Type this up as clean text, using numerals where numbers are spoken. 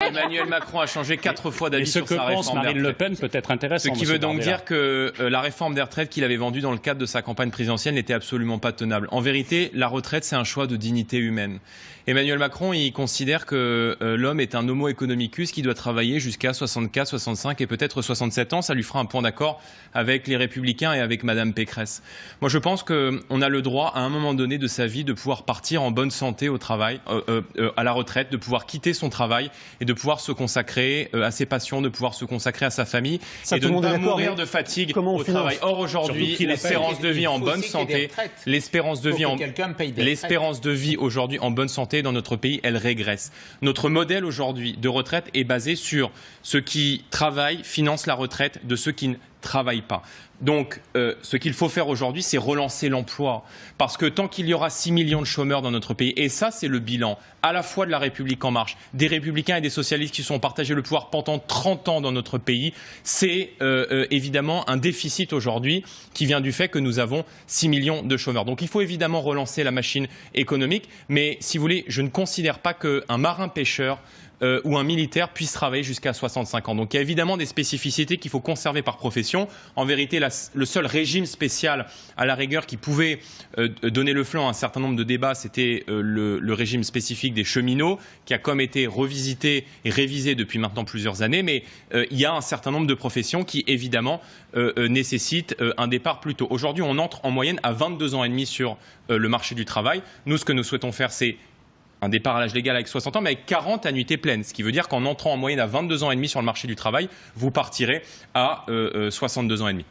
Emmanuel Macron a changé 4 fois d'avis sur sa réforme des retraites. Ce que pense Marine Le Pen peut être intéressant. Ce qui veut donc dire que la réforme des retraites qu'il avait vendue dans le cadre de sa campagne présidentielle n'était absolument pas tenable. En vérité, la retraite, c'est un choix de dignité humaine. Emmanuel Macron, il considère que l'homme est un homo economicus qui doit travailler jusqu'à 64, 65 et peut-être 67 ans. Ça lui fera un point d'accord avec les Républicains et avec Madame Pécresse. Moi, je pense qu'on a le droit, à un moment donné de sa vie, de pouvoir partir en bonne santé au travail, à la retraite, de pouvoir quitter son travail et de pouvoir se consacrer à ses passions, de pouvoir se consacrer à sa famille et de ne pas mourir de fatigue au travail. Or, aujourd'hui, l'espérance de vie en bonne santé, l'espérance de vie aujourd'hui en bonne santé dans notre pays, elle régresse. Notre modèle aujourd'hui de retraite est basé sur ceux qui travaillent financent la retraite de ceux qui ne travaillent pas. Donc, ce qu'il faut faire aujourd'hui, c'est relancer l'emploi. Parce que tant qu'il y aura 6 millions de chômeurs dans notre pays, et ça, c'est le bilan à la fois de la République en marche, des Républicains et des socialistes qui se sont partagés le pouvoir pendant 30 ans dans notre pays, c'est évidemment un déficit aujourd'hui qui vient du fait que nous avons 6 millions de chômeurs. Donc, il faut évidemment relancer la machine économique. Mais, si vous voulez, je ne considère pas qu'un marin-pêcheur ou un militaire puisse travailler jusqu'à 65 ans. Donc il y a évidemment des spécificités qu'il faut conserver par profession. En vérité, le seul régime spécial, à la rigueur, qui pouvait donner le flanc à un certain nombre de débats, c'était le régime spécifique des cheminots, qui a comme été revisité et révisé depuis maintenant plusieurs années. Mais il y a un certain nombre de professions qui, évidemment, nécessitent un départ plus tôt. Aujourd'hui, on entre en moyenne à 22 ans et demi sur le marché du travail. Nous, ce que nous souhaitons faire, c'est un départ à l'âge légal avec 60 ans, mais avec 40 annuités pleines. Ce qui veut dire qu'en entrant en moyenne à 22 ans et demi sur le marché du travail, vous partirez à 62 ans et demi.